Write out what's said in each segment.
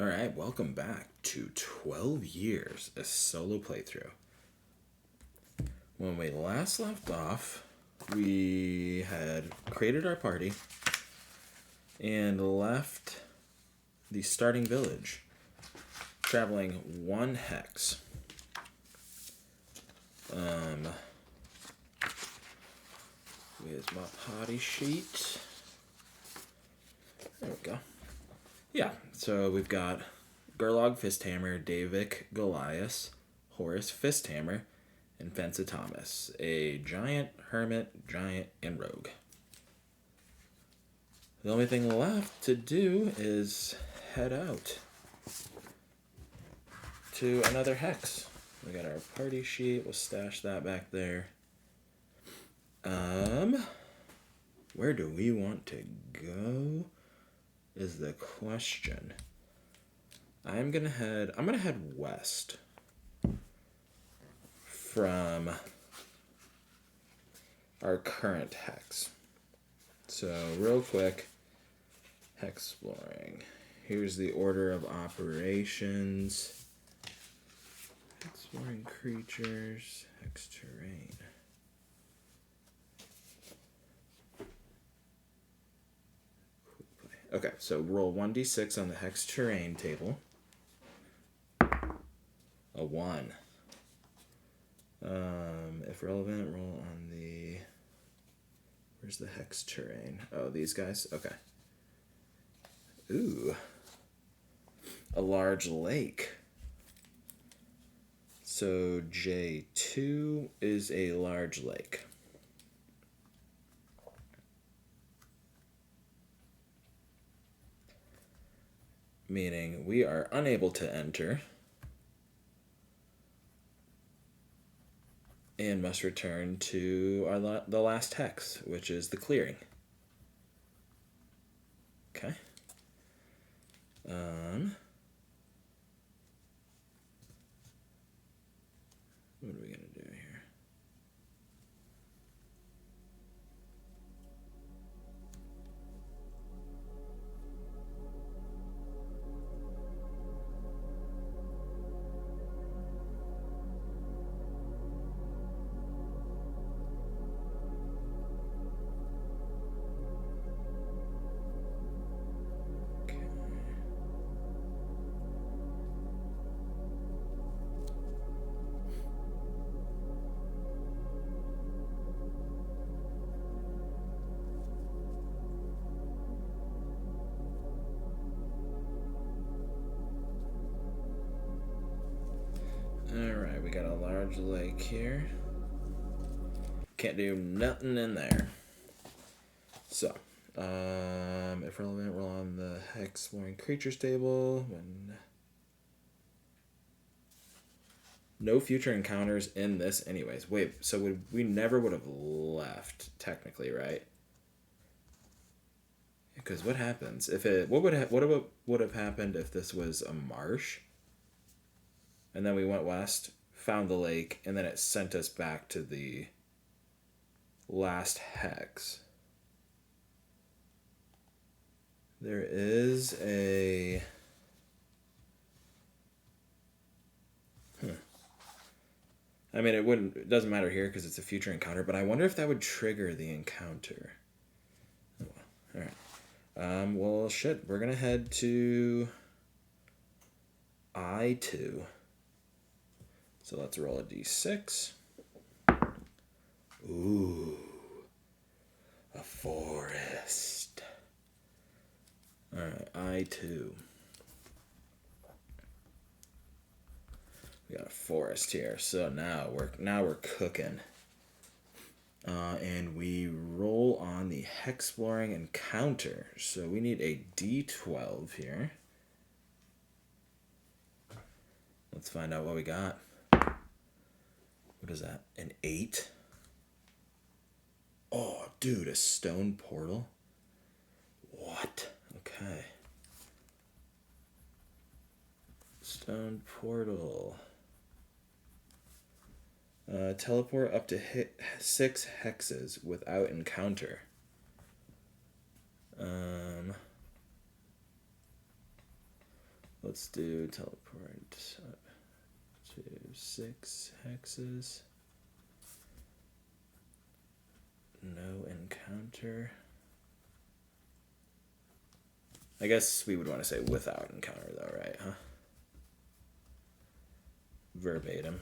Alright, welcome back to 12 Years, a solo playthrough. When we last left off, we had created our party and left the starting village, traveling one hex. Where's my party sheet? There we go. Yeah, so we've got Gerlog Fisthammer, Davik Goliath, Horus Fisthammer, and Fensa Thomas, a giant, hermit, giant, and rogue. The only thing left to do is head out to another hex. We got our party sheet. We'll stash that back there. Where do we want to go is the question. I'm gonna head west from our current hex. So real quick, hex exploring. Here's the order of operations. Exploring creatures, hex terrain. Okay, so roll 1d6 on the hex terrain table. A 1. If relevant, roll on the... Where's the hex terrain? Oh, these guys? Okay. Ooh. A large lake. So J2 is a large lake. Meaning we are unable to enter and must return to the last hex, which is the clearing. Okay. What are we gonna do here? Alright, we got a large lake here. Can't do nothing in there. So, if relevant, roll on the hex exploring creatures table. When no future encounters in this anyways. Wait, so we never would have left, technically, right? Because what happens if it... What would have happened if this was a marsh? And then we went west, found the lake, and then it sent us back to the last hex. There is a... I mean, it doesn't matter here because it's a future encounter, but I wonder if that would trigger the encounter. Oh, well. Alright. Well, shit. We're going to head to I2. So let's roll a d6. Ooh. A forest. Alright, I2. We got a forest here. So now we're cooking. And we roll on the hex exploring encounter. So we need a d12 here. Let's find out what we got. What is that? An 8? Oh, dude, a stone portal? What? Okay. Stone portal. Teleport up to 6 hexes without encounter. Let's do teleport up to 6 hexes. No encounter. I guess we would want to say without encounter though, right? Huh? Verbatim.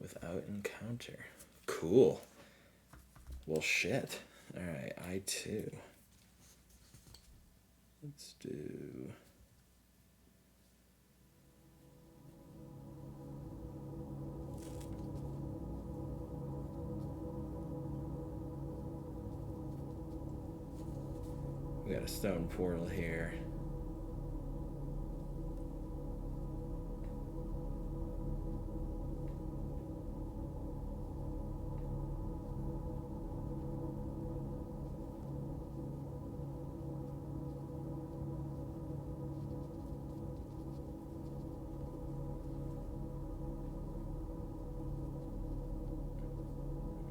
Without encounter. Cool. Well, shit. Alright, I2. Let's do... We got a stone portal here.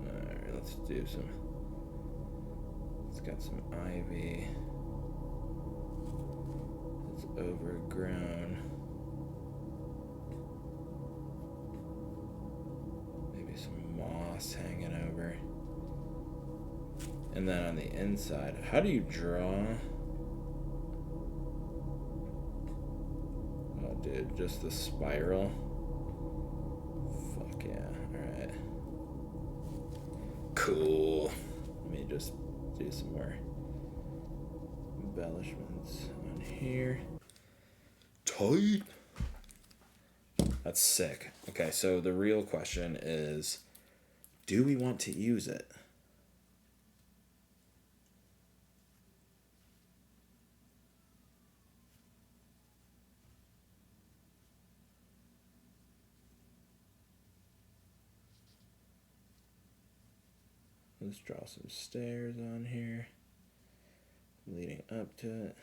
Alright, let's do some... It's got some ivy. It's overgrown. Maybe some moss hanging over. And then on the inside, how do you draw? Oh, dude, just the spiral. Fuck yeah, alright. Cool. Let me just do some more embellishments on here. Tight. That's sick. Okay, so the real question is, do we want to use it? Let's draw some stairs on here, leading up to it.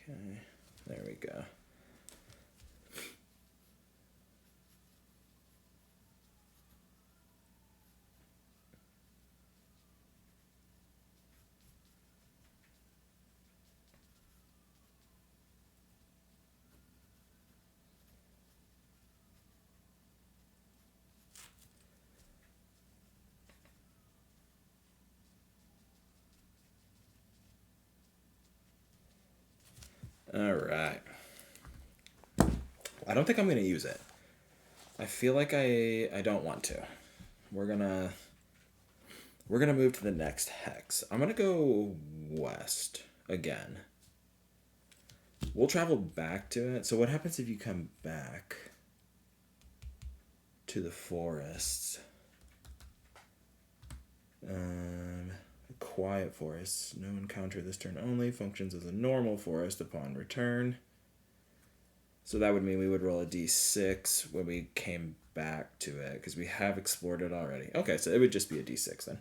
Okay, there we go. All right. I don't think I'm going to use it. I feel like I don't want to. We're going to move to the next hex. I'm going to go west again. We'll travel back to it. So what happens if you come back to the forests? Quiet forest. No encounter this turn only. Functions as a normal forest upon return. So that would mean we would roll a d6 when we came back to it, because we have explored it already. Okay, so it would just be a d6 then.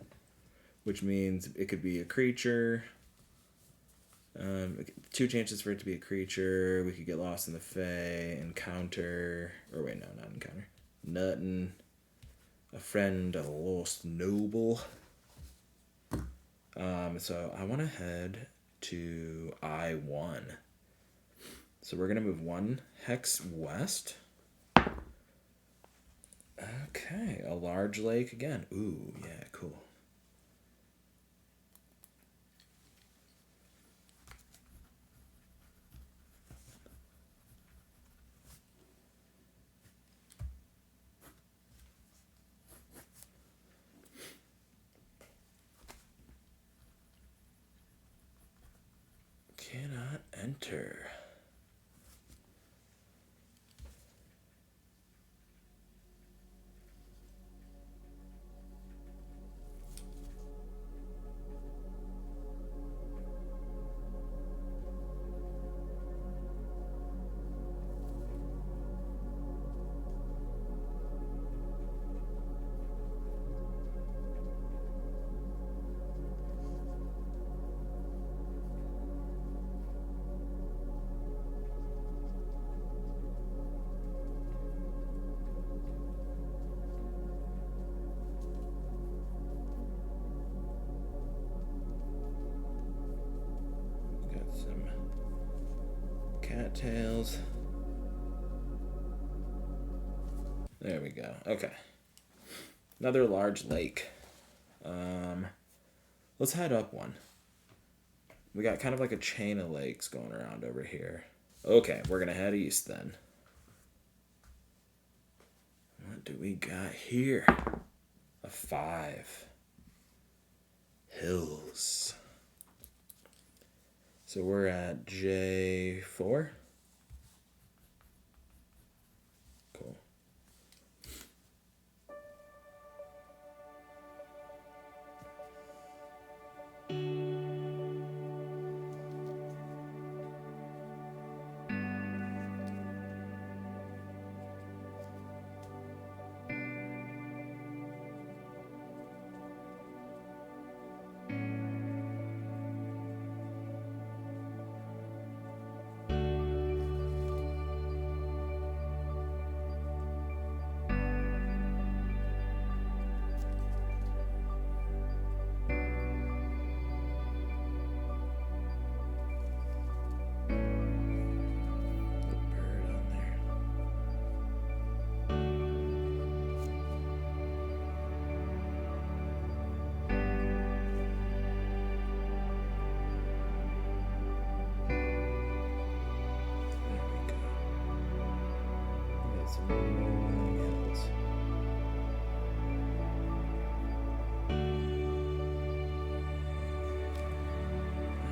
Which means it could be a creature. 2 chances for it to be a creature. We could get lost in the Fae. Encounter. Or wait, no, not encounter. Nothing. A friend, a lost noble. So I want to head to I1. So we're going to move 1 hex west. Okay, a large lake again. Ooh, yeah, cool. Cannot enter. cattails. There we go. Okay. Another large lake. Let's head up one. We got kind of like a chain of lakes going around over here. Okay, we're going to head east then. What do we got here? A 5. Hills. So we're at J4. Cool.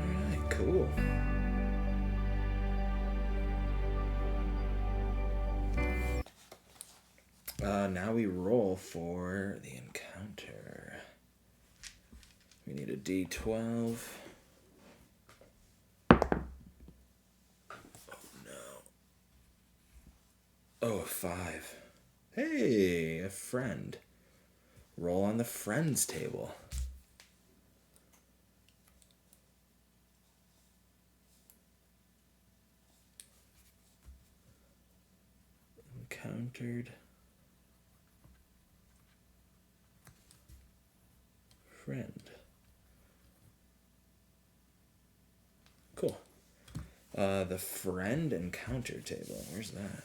Alright, cool. Now we roll for the encounter. We need a D12. Oh, a 5. Hey, a friend. Roll on the friends table. Encountered. Friend. Cool. The friend encounter table. Where's that?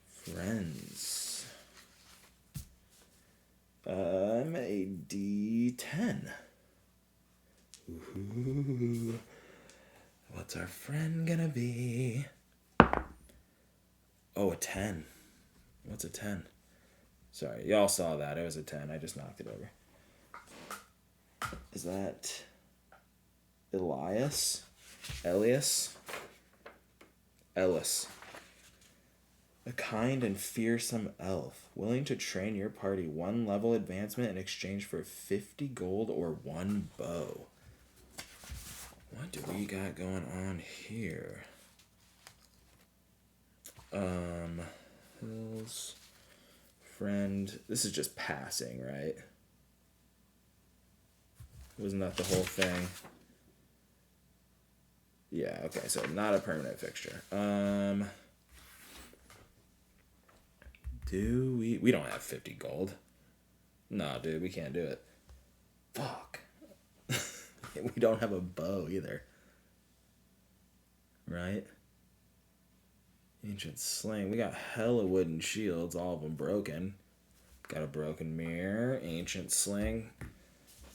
Friends. I'm a D10. Ooh. What's our friend gonna be? Oh, a 10. What's a 10? Sorry, y'all saw that. It was a 10. I just knocked it over. Is that Elias? Elias? Ellis. A kind and fearsome elf, willing to train your party 1 level advancement in exchange for 50 gold or 1 bow. What do we got going on here? Hills. Friend. This is just passing, right? Wasn't that the whole thing? Yeah, okay, so not a permanent fixture. Do we don't have 50 gold. No, dude, we can't do it. Fuck. We don't have a bow either. Right? Ancient sling. We got hella wooden shields, all of them broken. Got a broken mirror. Ancient sling.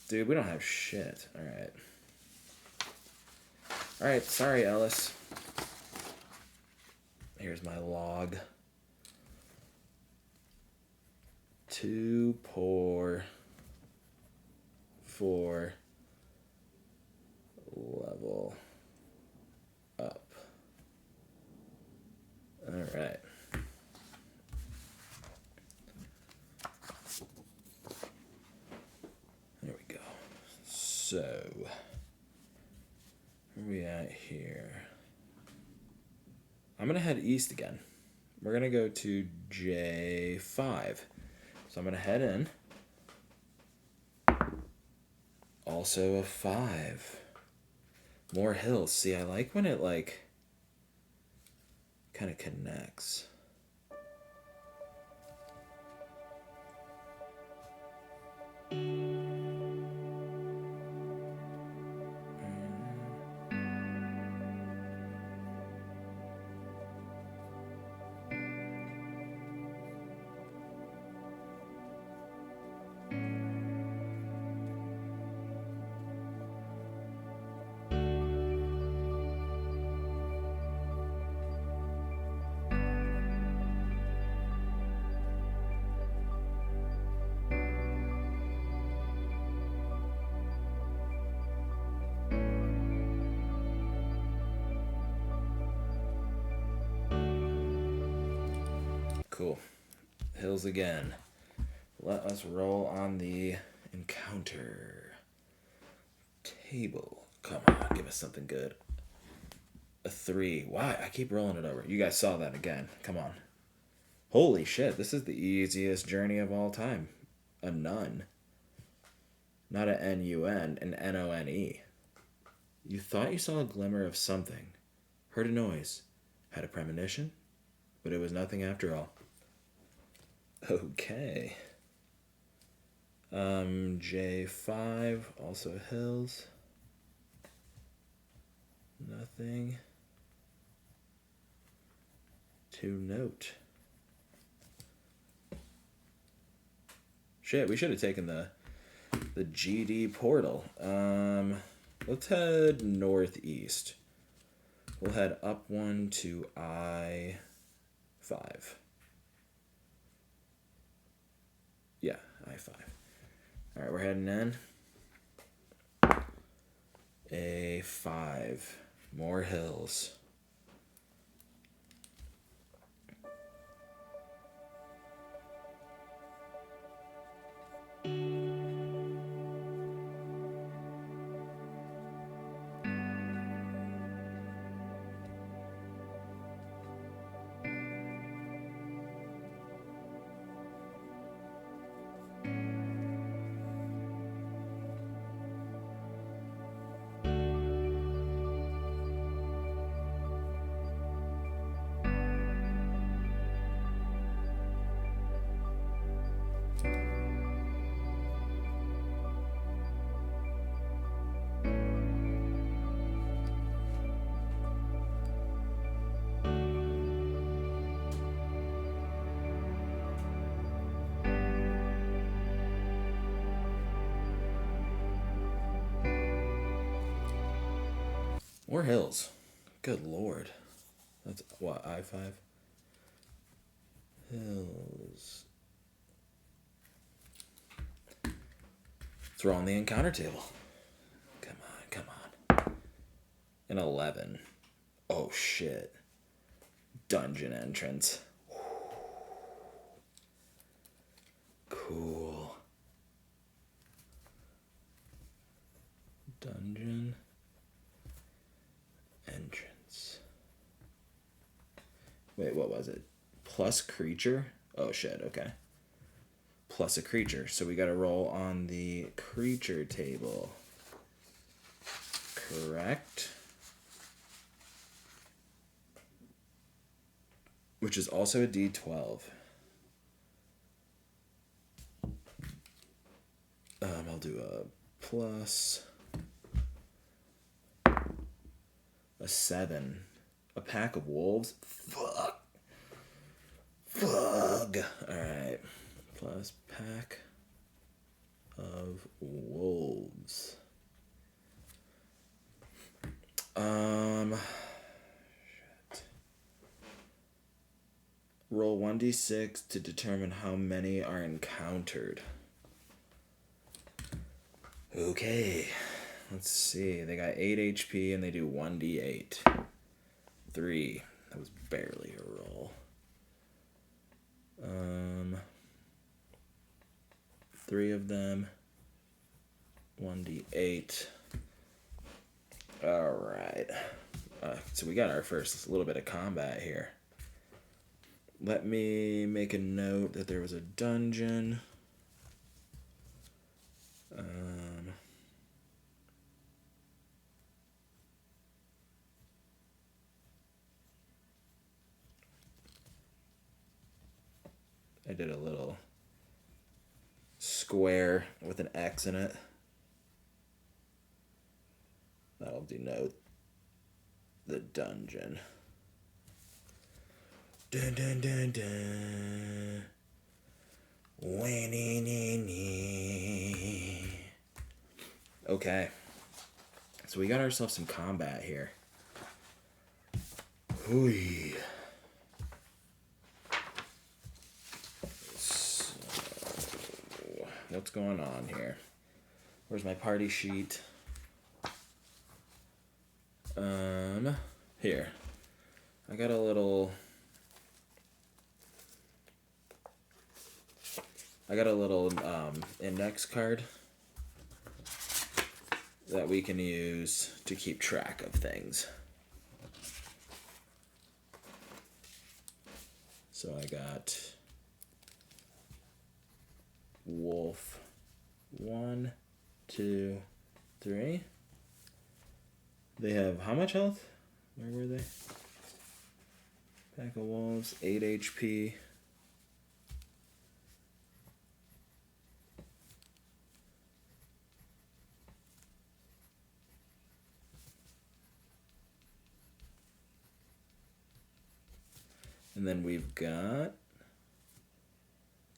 Dude, we don't have shit. Alright. Alright, sorry, Ellis. Here's my log. Too poor for level up. Alright. There we go. So, where are we at here? I'm going to head east again. We're going to go to J5. So I'm going to head in. Also a 5. More hills. See, I like when it, like, kind of connects. Cool. Hills again. Let us roll on the encounter table. Come on, give us something good. A 3. Why? I keep rolling it over. You guys saw that again. Come on. Holy shit, this is the easiest journey of all time. A nun. Not a N-U-N, an N-O-N-E. You thought you saw a glimmer of something. Heard a noise. Had a premonition. But it was nothing after all. Okay. J5, also hills. Nothing to note. Shit, we should have taken the GD portal. Let's head northeast. We'll head up 1 to I5. Yeah, I5. All right, we're heading in. A5. More hills. More hills. Good lord. That's what, I5? Hills. Let's roll on the encounter table. Come on, come on. An 11. Oh shit. Dungeon entrance. Cool. Dungeon entrance. Wait, what was it? Plus creature? Oh shit, okay. Plus a creature. So we gotta roll on the creature table. Correct. Which is also a D12. I'll do a plus a 7. A pack of wolves? Fuck. Alright. Plus pack of wolves. Shit. Roll 1d6 to determine how many are encountered. Okay. Let's see. They got 8 HP and they do 1d8. 3. That was barely a roll. 3 of them. 1d8. Alright. So we got our first little bit of combat here. Let me make a note that there was a dungeon. I did a little square with an X in it. That'll denote the dungeon. Dun dun dun dun. Okay. So we got ourselves some combat here. Hooey. So, what's going on here? Where's my party sheet? Here. I got a little I got a little index card that we can use to keep track of things. So I got wolf 1, 2, 3. They have how much health? Where were they? Pack of wolves, 8 HP. And then we've got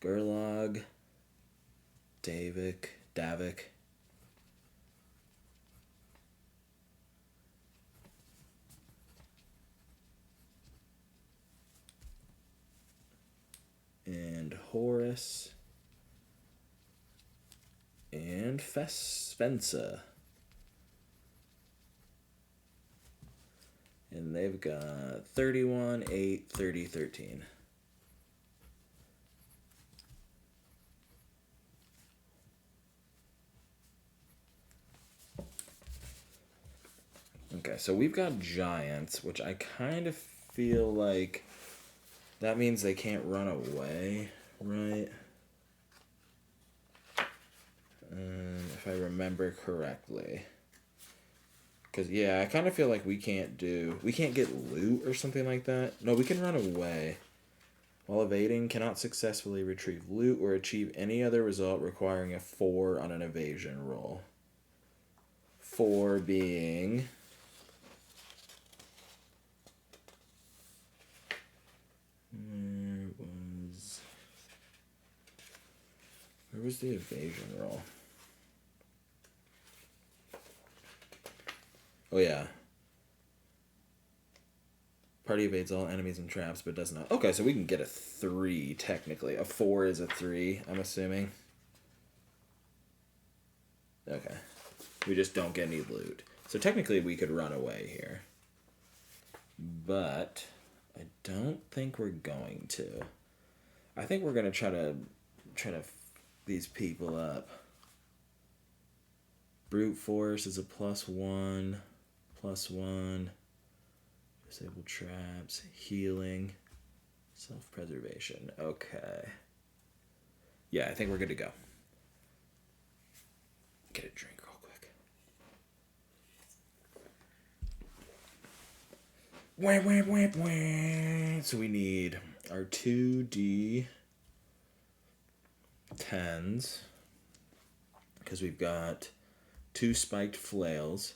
Gerlog, Davik. And Horus. And Fensa. And they've got 31, 8, 30, 13. Okay, so we've got giants, which I kind of feel like that means they can't run away, right? If I remember correctly. Because, yeah, I kind of feel like we can't get loot or something like that. No, we can run away. While evading, cannot successfully retrieve loot or achieve any other result requiring a 4 on an evasion roll. 4 being... Where was the evasion roll? Oh, yeah. Party evades all enemies and traps, but does not... Okay, so we can get a 3, technically. A 4 is a 3, I'm assuming. Okay. We just don't get any loot. So technically we could run away here. But I don't think we're going to. I think we're going to try to f these people up. Brute force is a +1. +1. Disable traps. Healing. Self-preservation. Okay. Yeah, I think we're good to go. Get a drink real quick. Wah. So we need our 2D10s. Because we've got 2 spiked flails.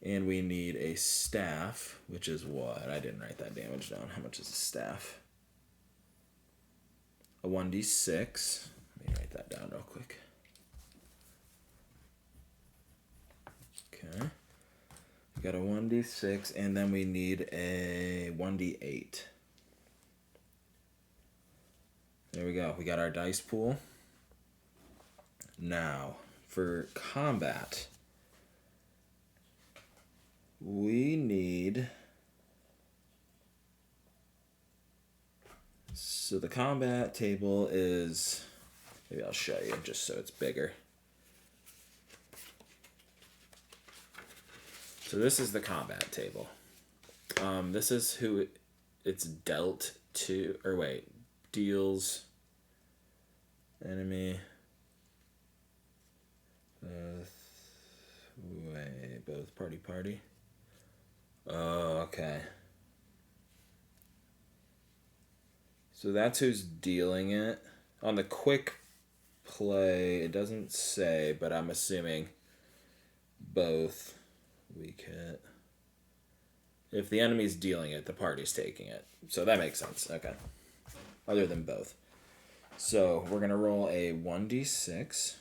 And we need a staff, which is what? I didn't write that damage down. How much is a staff? A 1d6. Let me write that down real quick. Okay. We got a 1d6, and then we need a 1d8. There we go. We got our dice pool. Now, for combat... we need... So the combat table is... Maybe I'll show you just so it's bigger. So this is the combat table. This is who it's dealt to... Or wait. Deals... Enemy... Both party. Oh, okay. So that's who's dealing it. On the quick play, it doesn't say, but I'm assuming both. Weak hit. If the enemy's dealing it, the party's taking it. So that makes sense. Okay. Other than both. So we're going to roll a 1d6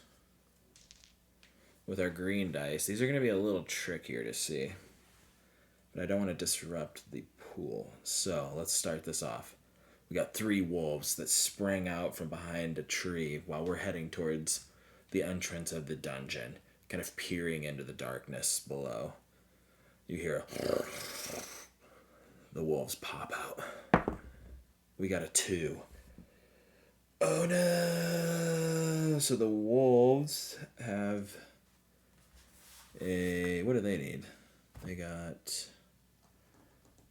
with our green dice. These are going to be a little trickier to see. But I don't want to disrupt the pool. So let's start this off. We got 3 wolves that sprang out from behind a tree while we're heading towards the entrance of the dungeon, kind of peering into the darkness below. You hear the wolves pop out. We got a 2. Oh no! So the wolves have a... What do they need? They got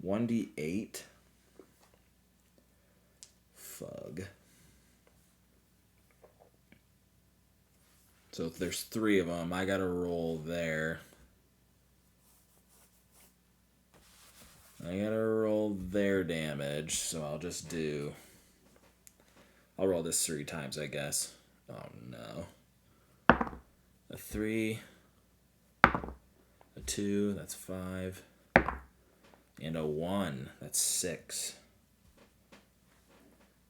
1d8. Fug. So if there's 3 of them, I gotta roll there. I gotta roll their damage, so I'll just do... I'll roll this 3 times, I guess. Oh no. A 3, a 2, that's 5, and a 1, that's 6.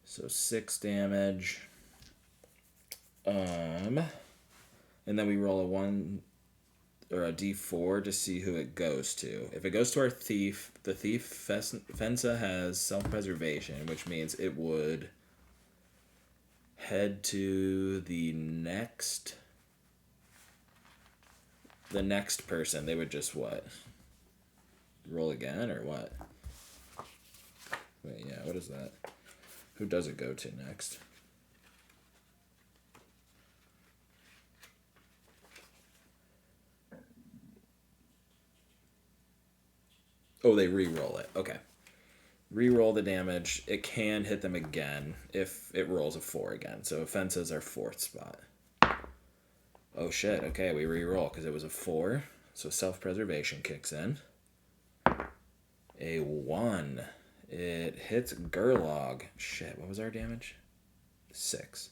So 6 damage. And then we roll a 1 or a d4 to see who it goes to. If it goes to our thief, the thief Fensa has self-preservation, which means it would head to the next person. They would just what? Roll again or what? Wait, yeah, what is that? Who does it go to next? Oh, they re-roll it. Okay. Re-roll the damage. It can hit them again if it rolls a 4 again. So offense is our 4th spot. Oh shit, okay, we re-roll because it was a 4. So self-preservation kicks in. A 1. It hits Gerlog. Shit, what was our damage? 6.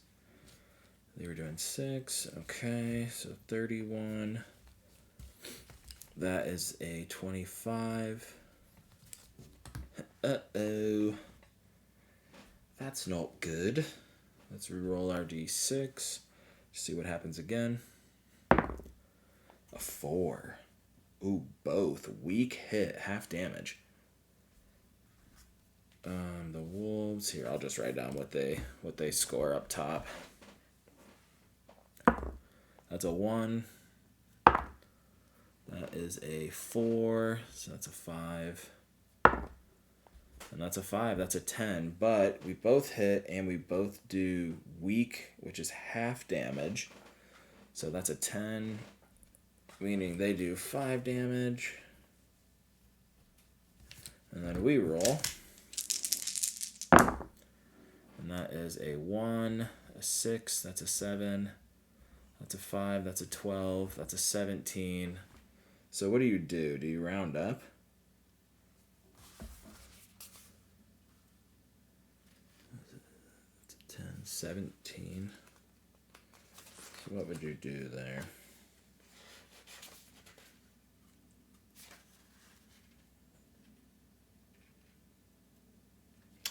They were doing 6. Okay, so 31. That is a 25. Uh-oh. That's not good. Let's re-roll our d6. See what happens again. A 4. Ooh, both. Weak hit. Half damage. The wolves. Here, I'll just write down what they score up top. That's a 1. That is a 4. So that's a 5. And that's a 5. That's a 10. But we both hit and we both do weak, which is half damage. So that's a 10. Meaning they do 5 damage. And then we roll. And that is a 1, a 6, that's a 7, that's a 5, that's a 12, that's a 17. So what do? Do you round up? That's a 10, 17. So what would you do there?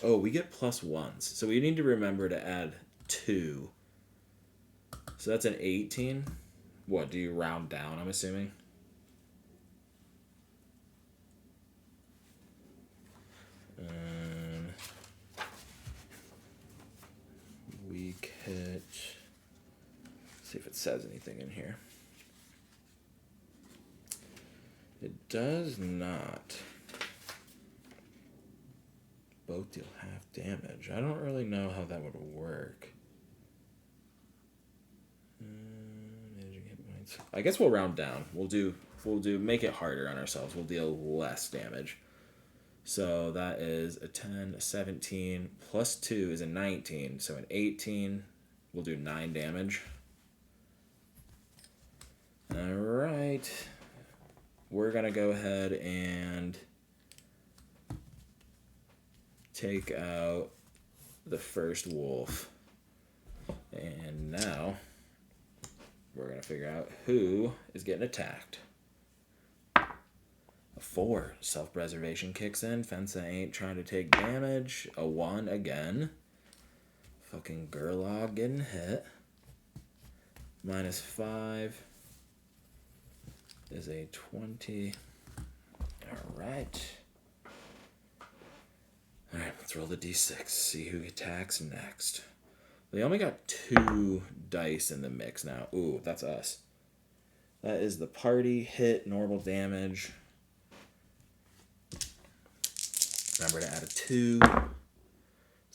Oh, we get +1s. So we need to remember to add 2. So that's an 18. What, do you round down, I'm assuming? Weak hit. See if it says anything in here. It does not. Both deal half damage. I don't really know how that would work. I guess we'll round down. We'll do make it harder on ourselves. We'll deal less damage. So that is a 10, a 17, plus 2 is a 19. So an 18, we'll do 9 damage. Alright. We're going to go ahead and take out the first wolf. And now we're going to figure out who is getting attacked. A 4. Self-preservation kicks in. Fensa ain't trying to take damage. A 1 again. Fucking Gerlog getting hit. -5 is a 20. Alright. Alright, let's roll the d6. See who attacks next. They only got 2 dice in the mix now. Ooh, that's us. That is the party. Hit, normal damage. Remember to add a 2.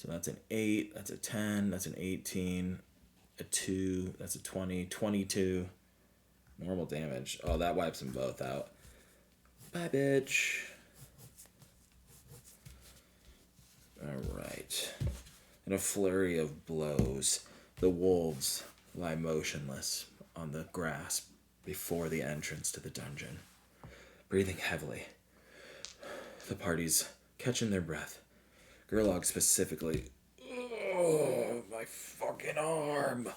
So that's an 8, that's a 10, that's an 18, a 2, that's a 20, 22. Normal damage. Oh, that wipes them both out. Bye, bitch. Alright. In a flurry of blows, the wolves lie motionless on the grass before the entrance to the dungeon, breathing heavily. The party's catching their breath. Gerlog specifically. Oh, my fucking arm.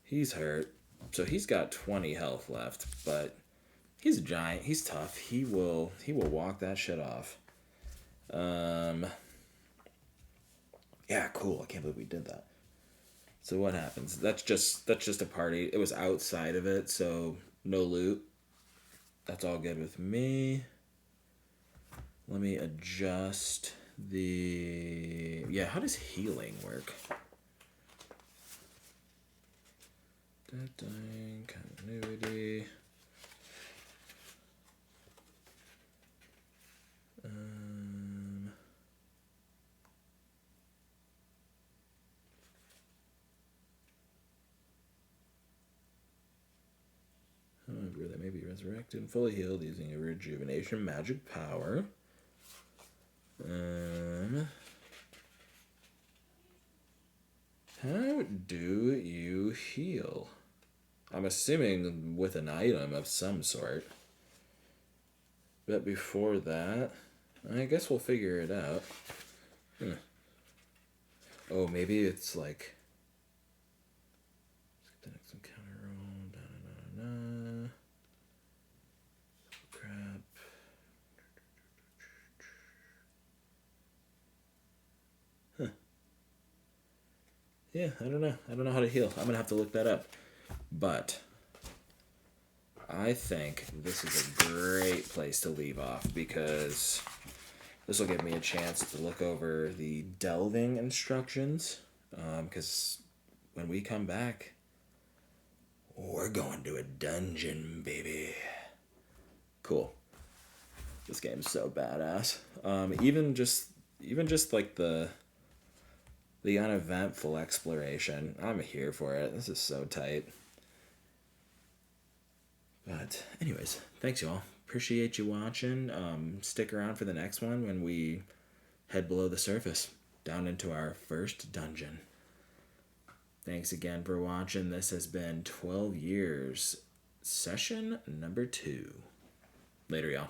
He's hurt. So he's got 20 health left, but he's a giant. He's tough. He will walk that shit off. Yeah, cool. I can't believe we did that. So what happens? That's just a party. It was outside of it, so no loot. That's all good with me. Let me adjust the... Yeah, how does healing work? Continuity. However, they may be resurrected and fully healed using a rejuvenation magic power. How do you heal? I'm assuming with an item of some sort. But before that, I guess we'll figure it out. Oh, maybe it's like... Some counter roll. Crap. Yeah, I don't know. I don't know how to heal. I'm going to have to look that up. But I think this is a great place to leave off because this will give me a chance to look over the delving instructions. Because when we come back, we're going to a dungeon, baby. Cool. This game's so badass. Even just like the uneventful exploration. I'm here for it. This is so tight. But anyways, thanks y'all. Appreciate you watching. Stick around for the next one when we head below the surface, down into our first dungeon. Thanks again for watching. This has been 12 Years, session number 2. Later, y'all.